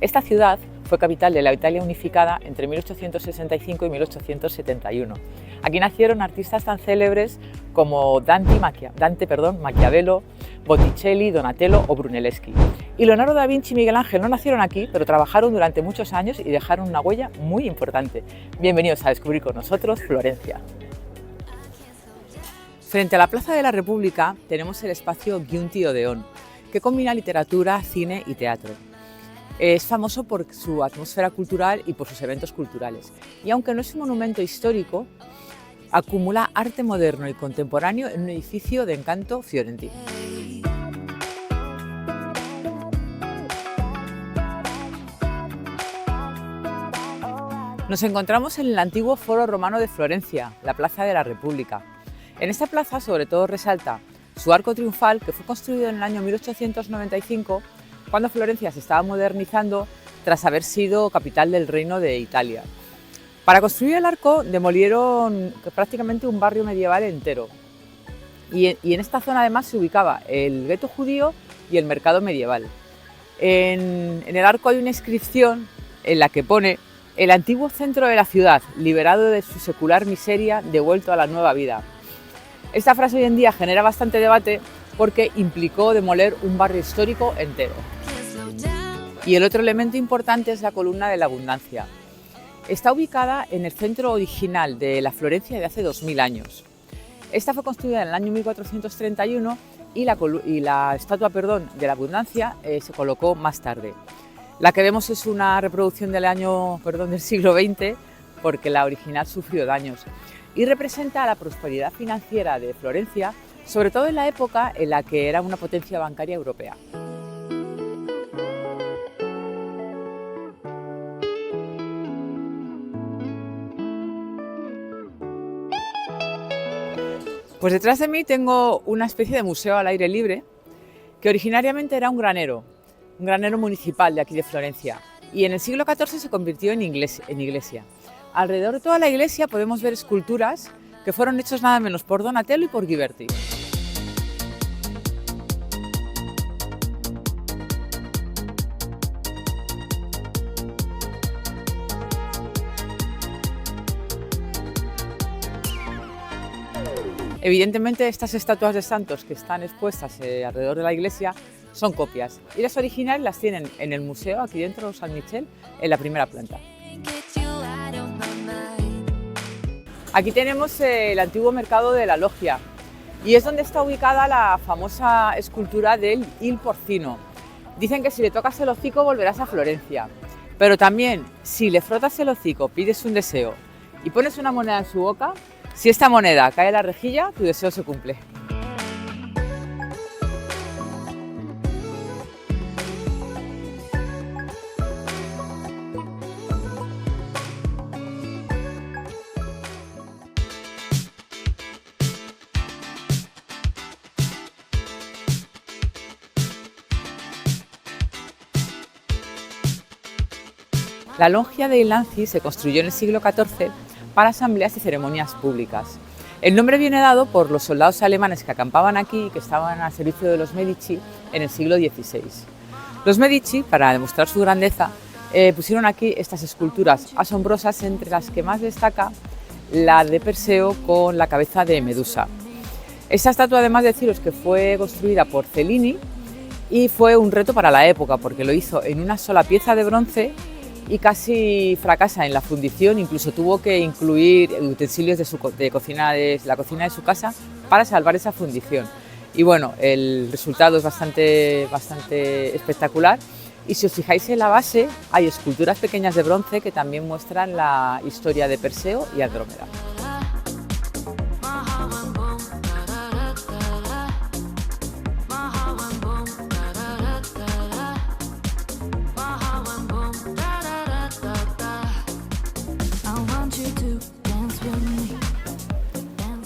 Esta ciudad fue capital de la Italia unificada entre 1865 y 1871. Aquí nacieron artistas tan célebres como Dante, Maquiavelo, Botticelli, Donatello o Brunelleschi. Y Leonardo da Vinci y Miguel Ángel no nacieron aquí, pero trabajaron durante muchos años y dejaron una huella muy importante. Bienvenidos a descubrir con nosotros Florencia. Frente a la Plaza de la República tenemos el espacio Giunti Odeon, que combina literatura, cine y teatro. Es famoso por su atmósfera cultural y por sus eventos culturales. Y aunque no es un monumento histórico, acumula arte moderno y contemporáneo en un edificio de encanto fiorentino. Nos encontramos en el antiguo Foro Romano de Florencia, la Plaza de la República. En esta plaza sobre todo resalta su arco triunfal, que fue construido en el año 1895, cuando Florencia se estaba modernizando tras haber sido capital del Reino de Italia. Para construir el arco demolieron prácticamente un barrio medieval entero. Y en esta zona además se ubicaba el gueto judío y el mercado medieval. En el arco hay una inscripción en la que pone: "El antiguo centro de la ciudad, liberado de su secular miseria, devuelto a la nueva vida". Esta frase hoy en día genera bastante debate porque implicó demoler un barrio histórico entero. Y el otro elemento importante es la columna de la abundancia. Está ubicada en el centro original de la Florencia de hace 2000 años. Esta fue construida en el año 1431 y la estatua de la abundancia se colocó más tarde. La que vemos es una reproducción del siglo XX, porque la original sufrió daños, y representa la prosperidad financiera de Florencia, sobre todo en la época en la que era una potencia bancaria europea. Pues detrás de mí tengo una especie de museo al aire libre, que originariamente era un granero municipal de aquí de Florencia, y en el siglo XIV se convirtió en iglesia. Alrededor de toda la iglesia podemos ver esculturas que fueron hechas nada menos por Donatello y por Ghiberti. Evidentemente, estas estatuas de santos que están expuestas alrededor de la iglesia son copias, y las originales las tienen en el museo aquí dentro de San Michel, en la primera planta. Aquí tenemos el antiguo mercado de la Loggia, y es donde está ubicada la famosa escultura del Il Porcino. Dicen que si le tocas el hocico volverás a Florencia, pero también si le frotas el hocico, pides un deseo y pones una moneda en su boca, si esta moneda cae en la rejilla, tu deseo se cumple. La Loggia dei Lanzi se construyó en el siglo XIV para asambleas y ceremonias públicas. El nombre viene dado por los soldados alemanes que acampaban aquí y que estaban al servicio de los Medici en el siglo XVI. Los Medici, para demostrar su grandeza, pusieron aquí estas esculturas asombrosas, entre las que más destaca la de Perseo con la cabeza de Medusa. Esta estatua, además de deciros que fue construida por Cellini, y fue un reto para la época porque lo hizo en una sola pieza de bronce y casi fracasa en la fundición, incluso tuvo que incluir utensilios de cocina de la cocina de su casa para salvar esa fundición. Y bueno, el resultado es bastante espectacular, y si os fijáis en la base hay esculturas pequeñas de bronce que también muestran la historia de Perseo y Andrómeda.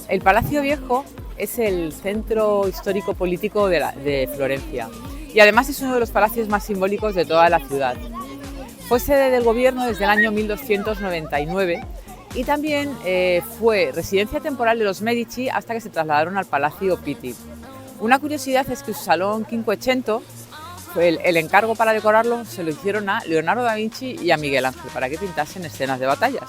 El Palacio Viejo es el centro histórico político de Florencia, y además es uno de los palacios más simbólicos de toda la ciudad. Fue sede del gobierno desde el año 1299 y también fue residencia temporal de los Medici hasta que se trasladaron al Palacio Pitti. Una curiosidad es que su salón Cinquecento el encargo para decorarlo se lo hicieron a Leonardo da Vinci y a Miguel Ángel para que pintasen escenas de batallas.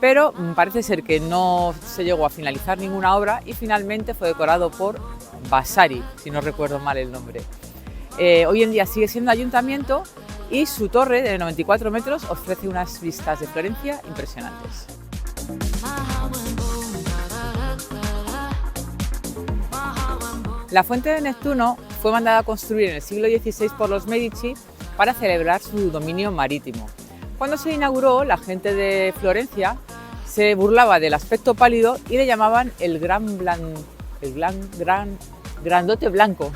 Pero parece ser que no se llegó a finalizar ninguna obra y finalmente fue decorado por Vasari, si no recuerdo mal el nombre. Hoy en día sigue siendo ayuntamiento y su torre de 94 metros ofrece unas vistas de Florencia impresionantes. La fuente de Neptuno fue mandada a construir en el siglo XVI por los Medici para celebrar su dominio marítimo. Cuando se inauguró, la gente de Florencia se burlaba del aspecto pálido y le llamaban el grandote blanco.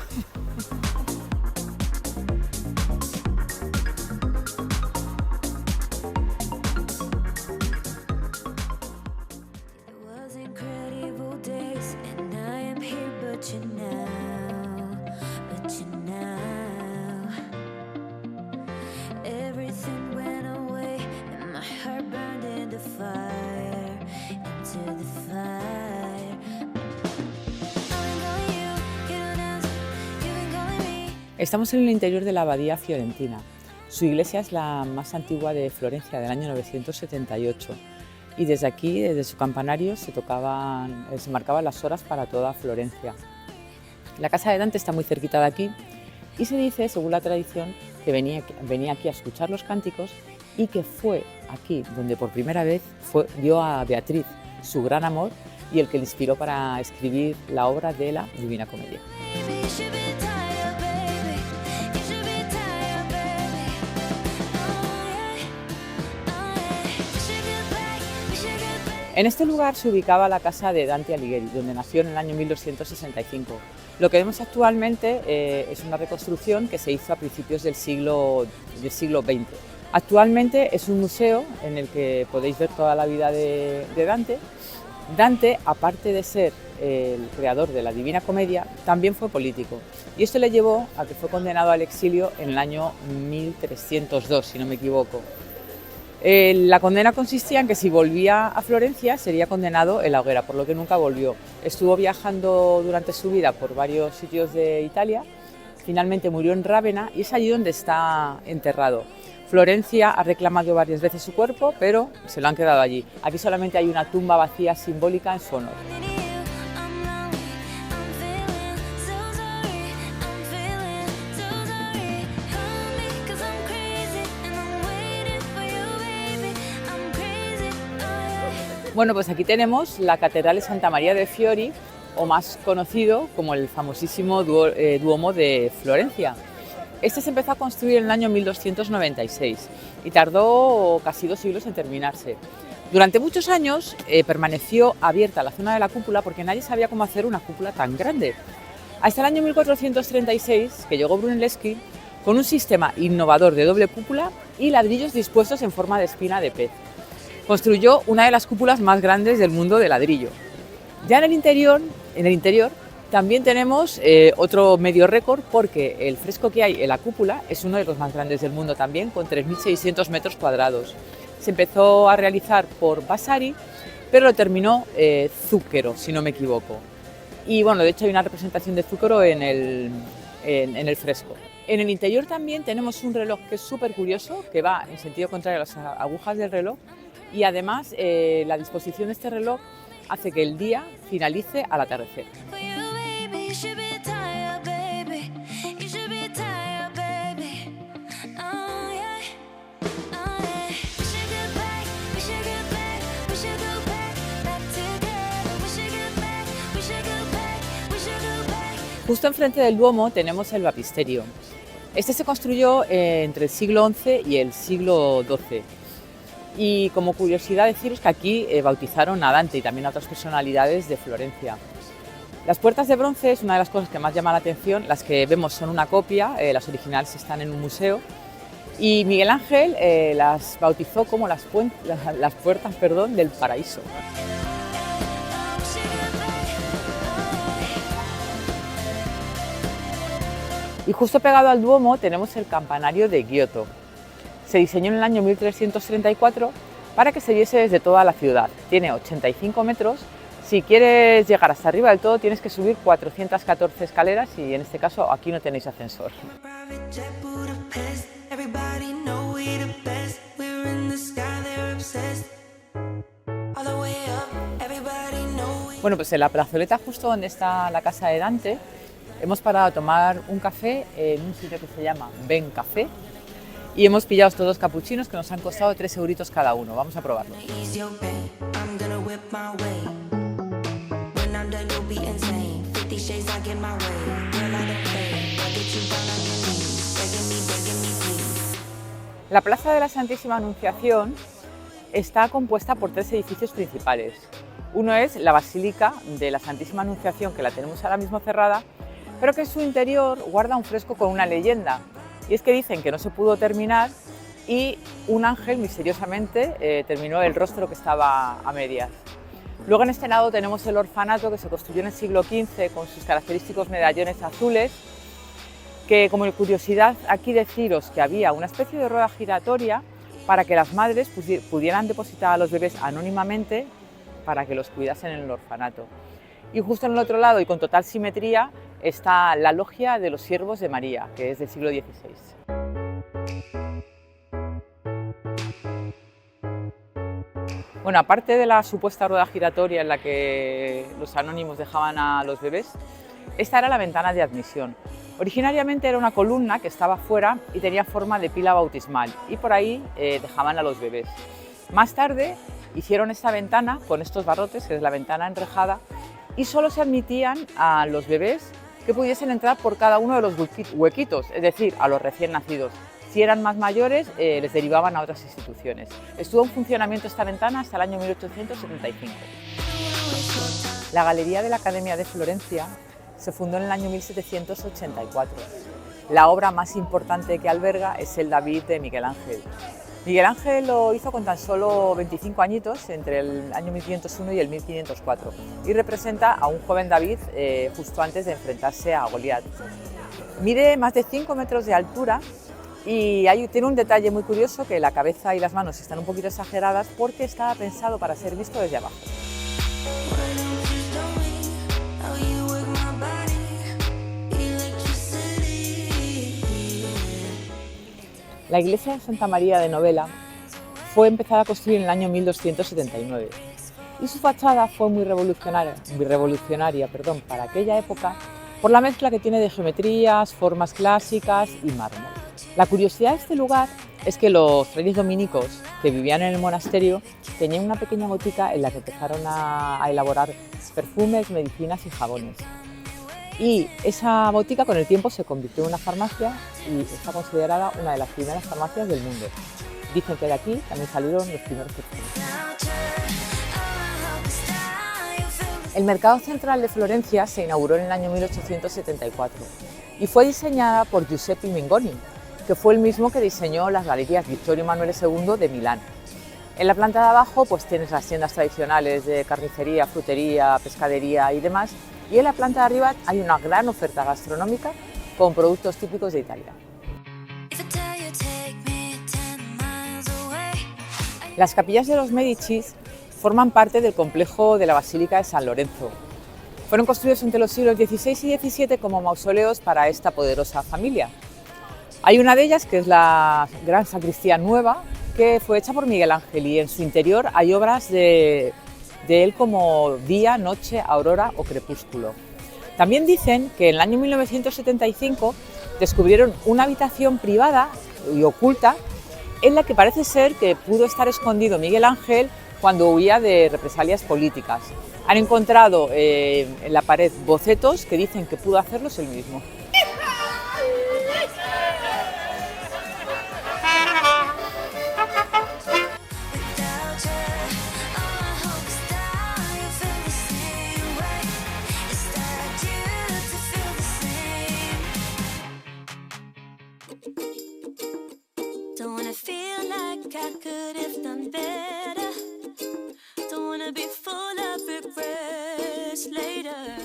Estamos en el interior de la abadía fiorentina. Su iglesia es la más antigua de Florencia, del año 978, y desde aquí, desde su campanario, se marcaban las horas para toda Florencia. La casa de Dante está muy cerquita de aquí y se dice, según la tradición, que venía aquí a escuchar los cánticos y que fue aquí donde por primera vez vio a Beatriz, su gran amor, y el que le inspiró para escribir la obra de la Divina Comedia. En este lugar se ubicaba la casa de Dante Alighieri, donde nació en el año 1265. Lo que vemos actualmente es una reconstrucción que se hizo a principios del siglo XX. Actualmente es un museo en el que podéis ver toda la vida de Dante. Dante, aparte de ser el creador de la Divina Comedia, también fue político. Y esto le llevó a que fue condenado al exilio en el año 1302, si no me equivoco. La condena consistía en que si volvía a Florencia sería condenado en la hoguera, por lo que nunca volvió. Estuvo viajando durante su vida por varios sitios de Italia, finalmente murió en Rávena y es allí donde está enterrado. Florencia ha reclamado varias veces su cuerpo, pero se lo han quedado allí. Aquí solamente hay una tumba vacía simbólica en su honor. Bueno, pues aquí tenemos la Catedral de Santa María de Fiori, o más conocido como el famosísimo Duomo de Florencia. Este se empezó a construir en el año 1296 y tardó casi 2 siglos en terminarse. Durante muchos años permaneció abierta la zona de la cúpula porque nadie sabía cómo hacer una cúpula tan grande. Hasta el año 1436, que llegó Brunelleschi con un sistema innovador de doble cúpula y ladrillos dispuestos en forma de espina de pez. Construyó una de las cúpulas más grandes del mundo de ladrillo. Ya en el interior también tenemos otro medio récord porque el fresco que hay en la cúpula es uno de los más grandes del mundo también, con 3.600 metros cuadrados. Se empezó a realizar por Vasari, pero lo terminó Zucchero, si no me equivoco. Y bueno, de hecho hay una representación de Zucchero en el fresco. En el interior también tenemos un reloj que es súper curioso, que va en sentido contrario a las agujas del reloj, y además la disposición de este reloj hace que el día finalice al atardecer. Justo enfrente del Duomo tenemos el Baptisterio. Este se construyó entre el siglo XI y el siglo XII. Y como curiosidad deciros que aquí bautizaron a Dante y también a otras personalidades de Florencia. Las puertas de bronce es una de las cosas que más llama la atención. Las que vemos son una copia, las originales están en un museo. Y Miguel Ángel las bautizó como las puertas del paraíso. Y justo pegado al Duomo tenemos el campanario de Giotto. Se diseñó en el año 1334 para que se viese desde toda la ciudad. Tiene 85 metros, Si quieres llegar hasta arriba del todo tienes que subir 414 escaleras y en este caso aquí no tenéis ascensor. Bueno, pues en la plazoleta justo donde está la casa de Dante hemos parado a tomar un café en un sitio que se llama Ben Café y hemos pillado estos 2 capuchinos que nos han costado 3 euritos cada uno. Vamos a probarlo. La Plaza de la Santísima Anunciación está compuesta por 3 edificios principales. Uno es la Basílica de la Santísima Anunciación, que la tenemos ahora mismo cerrada, pero que en su interior guarda un fresco con una leyenda. Y es que dicen que no se pudo terminar y un ángel misteriosamente terminó el rostro que estaba a medias. Luego en este lado tenemos el orfanato que se construyó en el siglo XV con sus característicos medallones azules, que como curiosidad aquí deciros que había una especie de rueda giratoria para que las madres pudieran depositar a los bebés anónimamente para que los cuidasen en el orfanato. Y justo en el otro lado y con total simetría está la logia de los siervos de María, que es del siglo XVI. Bueno, aparte de la supuesta rueda giratoria en la que los anónimos dejaban a los bebés, esta era la ventana de admisión. Originariamente era una columna que estaba fuera y tenía forma de pila bautismal y por ahí dejaban a los bebés. Más tarde hicieron esta ventana con estos barrotes, que es la ventana enrejada, y solo se admitían a los bebés que pudiesen entrar por cada uno de los huequitos, es decir, a los recién nacidos. Si eran más mayores, les derivaban a otras instituciones. Estuvo en funcionamiento esta ventana hasta el año 1875. La Galería de la Academia de Florencia se fundó en el año 1784. La obra más importante que alberga es el David de Miguel Ángel. Miguel Ángel lo hizo con tan solo 25 añitos, entre el año 1501 y el 1504, y representa a un joven David justo antes de enfrentarse a Goliat. Mide más de 5 metros de altura y tiene un detalle muy curioso, que la cabeza y las manos están un poquito exageradas porque estaba pensado para ser visto desde abajo. La iglesia de Santa María de Novella fue empezada a construir en el año 1279 y su fachada fue muy revolucionaria para aquella época por la mezcla que tiene de geometrías, formas clásicas y mármol. La curiosidad de este lugar es que los frailes dominicos que vivían en el monasterio tenían una pequeña botica en la que empezaron a elaborar perfumes, medicinas y jabones. Y esa botica con el tiempo se convirtió en una farmacia y está considerada una de las primeras farmacias del mundo. Dicen que de aquí también salieron los primeros perfumes. El Mercado Central de Florencia se inauguró en el año 1874 y fue diseñada por Giuseppe Mingoni, que fue el mismo que diseñó las galerías Vittorio Emanuele II de Milán. En la planta de abajo pues tienes las tiendas tradicionales de carnicería, frutería, pescadería y demás, y en la planta de arriba hay una gran oferta gastronómica con productos típicos de Italia. Las capillas de los Médicis forman parte del complejo de la Basílica de San Lorenzo. Fueron construidos entre los siglos XVI y XVII como mausoleos para esta poderosa familia. Hay una de ellas que es la gran sacristía nueva, que fue hecha por Miguel Ángel, y en su interior hay obras de él como Día, Noche, Aurora o Crepúsculo. También dicen que en el año 1975 descubrieron una habitación privada y oculta en la que parece ser que pudo estar escondido Miguel Ángel cuando huía de represalias políticas. Han encontrado en la pared bocetos que dicen que pudo hacerlos él mismo.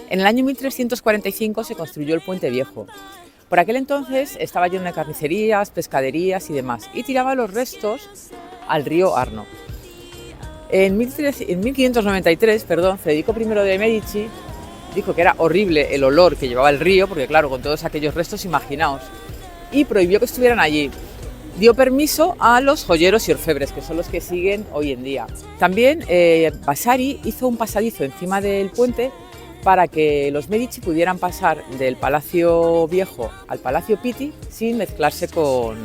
En el año 1345 se construyó el Puente Viejo. Por aquel entonces estaba lleno de carnicerías, pescaderías y demás, y tiraba los restos al río Arno. En 1593, Federico I de Medici dijo que era horrible el olor que llevaba el río, porque claro, con todos aquellos restos, imaginaos, y prohibió que estuvieran allí. Dio permiso a los joyeros y orfebres, que son los que siguen hoy en día. También Vasari hizo un pasadizo encima del puente para que los Medici pudieran pasar del Palacio Viejo al Palacio Pitti sin mezclarse con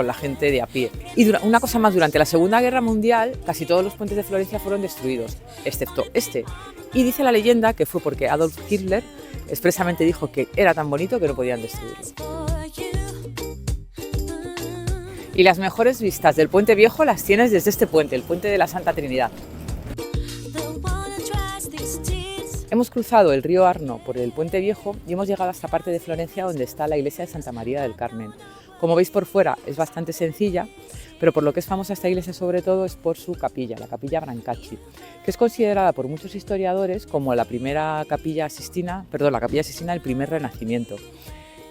la gente de a pie. Y una cosa más, durante la Segunda Guerra Mundial casi todos los puentes de Florencia fueron destruidos, excepto este. Y dice la leyenda que fue porque Adolf Hitler expresamente dijo que era tan bonito que no podían destruirlo. Y las mejores vistas del Puente Viejo las tienes desde este puente, el Puente de la Santa Trinidad. Hemos cruzado el río Arno por el Puente Viejo y hemos llegado a esta parte de Florencia donde está la iglesia de Santa María del Carmen. Como veis por fuera es bastante sencilla, pero por lo que es famosa esta iglesia sobre todo es por su capilla, la capilla Brancacci, que es considerada por muchos historiadores como la capilla Sistina del primer Renacimiento.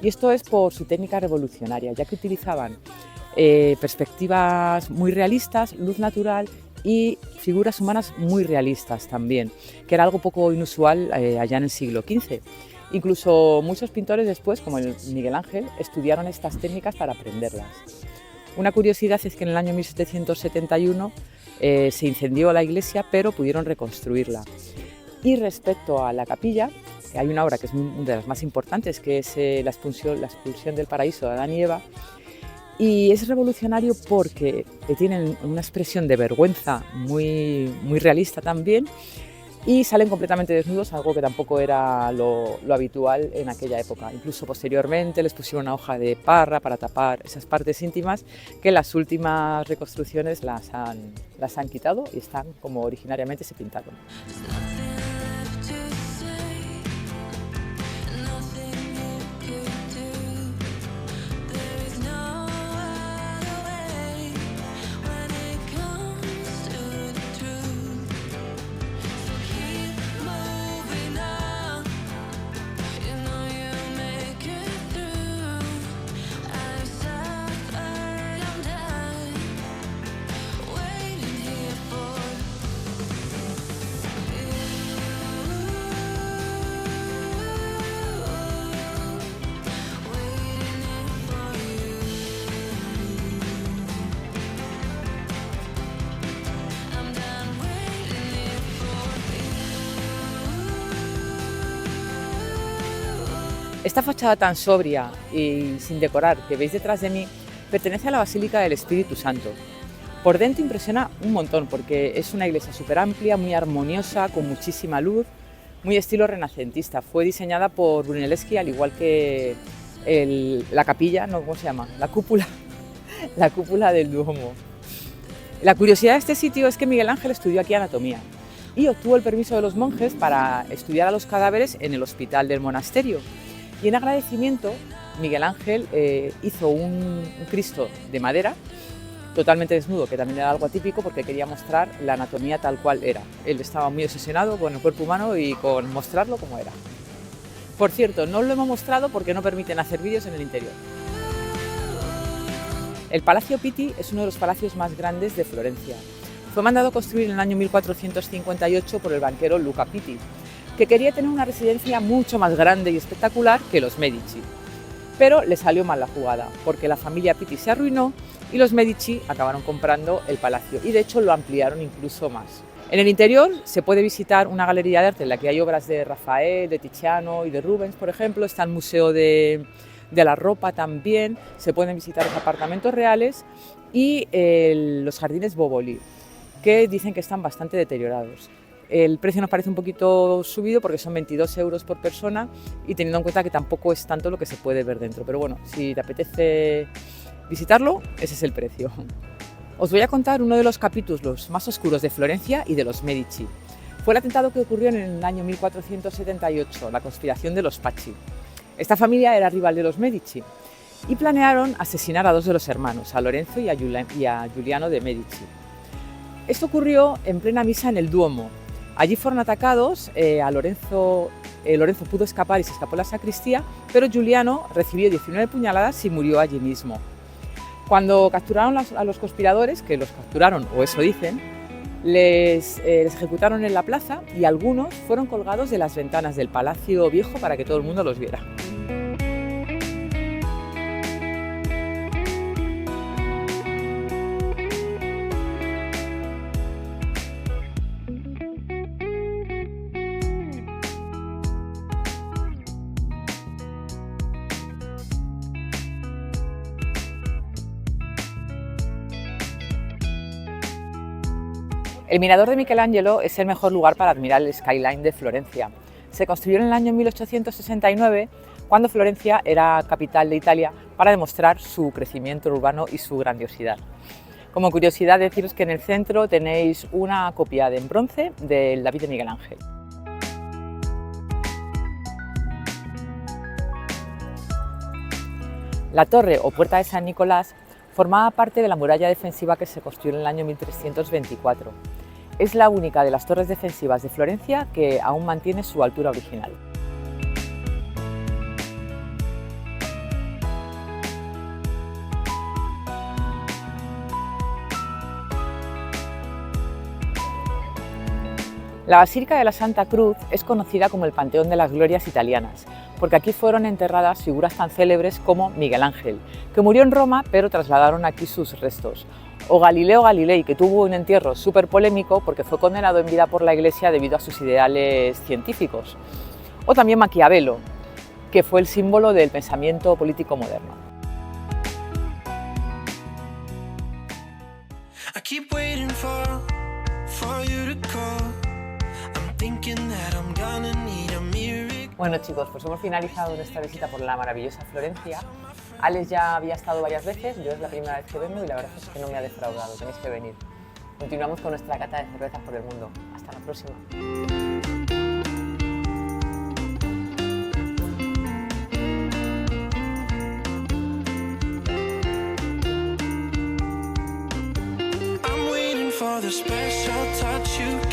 Y esto es por su técnica revolucionaria, ya que utilizaban perspectivas muy realistas, luz natural y figuras humanas muy realistas también, que era algo poco inusual allá en el siglo XV. Incluso muchos pintores después, como el Miguel Ángel, estudiaron estas técnicas para aprenderlas. Una curiosidad es que en el año 1771 se incendió la iglesia, pero pudieron reconstruirla. Y respecto a la capilla, hay una obra que es una de las más importantes, que es la expulsión del paraíso de Adán y Eva, y es revolucionario porque tienen una expresión de vergüenza muy realista también, y salen completamente desnudos, algo que tampoco era lo habitual en aquella época. Incluso posteriormente les pusieron una hoja de parra para tapar esas partes íntimas, que en las últimas reconstrucciones las han quitado y están como originariamente se pintaron. Esta fachada tan sobria y sin decorar que veis detrás de mí pertenece a la Basílica del Espíritu Santo. Por dentro impresiona un montón porque es una iglesia súper amplia, muy armoniosa, con muchísima luz, muy estilo renacentista. Fue diseñada por Brunelleschi, al igual que la capilla, no, ¿cómo se llama? La cúpula del Duomo. La curiosidad de este sitio es que Miguel Ángel estudió aquí anatomía y obtuvo el permiso de los monjes para estudiar a los cadáveres en el hospital del monasterio. Y en agradecimiento, Miguel Ángel hizo un Cristo de madera, totalmente desnudo, que también era algo atípico porque quería mostrar la anatomía tal cual era. Él estaba muy obsesionado con el cuerpo humano y con mostrarlo como era. Por cierto, no lo hemos mostrado porque no permiten hacer vídeos en el interior. El Palacio Pitti es uno de los palacios más grandes de Florencia. Fue mandado construir en el año 1458 por el banquero Luca Pitti, que quería tener una residencia mucho más grande y espectacular que los Medici. Pero le salió mal la jugada, porque la familia Pitti se arruinó y los Medici acabaron comprando el palacio y de hecho lo ampliaron incluso más. En el interior se puede visitar una galería de arte en la que hay obras de Rafael, de Tiziano y de Rubens, por ejemplo. Está el Museo de la Ropa también, se pueden visitar los apartamentos reales y los jardines Boboli, que dicen que están bastante deteriorados. El precio nos parece un poquito subido porque son 22 euros por persona y teniendo en cuenta que tampoco es tanto lo que se puede ver dentro. Pero bueno, si te apetece visitarlo, ese es el precio. Os voy a contar uno de los capítulos más oscuros de Florencia y de los Medici. Fue el atentado que ocurrió en el año 1478, la conspiración de los Pacci. Esta familia era rival de los Medici y planearon asesinar a dos de los hermanos, a Lorenzo y a Giuliano de Medici. Esto ocurrió en plena misa en el Duomo. Allí fueron atacados, Lorenzo pudo escapar y se escapó a la sacristía, pero Giuliano recibió 19 puñaladas y murió allí mismo. Cuando capturaron a los conspiradores, que los capturaron, o eso dicen, Les ejecutaron en la plaza y algunos fueron colgados de las ventanas del Palacio Viejo para que todo el mundo los viera. El Mirador de Michelangelo es el mejor lugar para admirar el skyline de Florencia. Se construyó en el año 1869, cuando Florencia era capital de Italia, para demostrar su crecimiento urbano y su grandiosidad. Como curiosidad, deciros que en el centro tenéis una copia en bronce del David de Miguel Ángel. La torre o puerta de San Nicolás formaba parte de la muralla defensiva que se construyó en el año 1324. Es la única de las torres defensivas de Florencia que aún mantiene su altura original. La Basílica de la Santa Cruz es conocida como el Panteón de las Glorias italianas, porque aquí fueron enterradas figuras tan célebres como Miguel Ángel, que murió en Roma pero trasladaron aquí sus restos, o Galileo Galilei, que tuvo un entierro súper polémico porque fue condenado en vida por la Iglesia debido a sus ideales científicos, o también Maquiavelo, que fue el símbolo del pensamiento político moderno. Bueno chicos, pues hemos finalizado nuestra visita por la maravillosa Florencia. Alex ya había estado varias veces, yo es la primera vez que vengo y la verdad es que no me ha defraudado, tenéis que venir. Continuamos con nuestra cata de cervezas por el mundo. Hasta la próxima. I'm waiting for the special touch you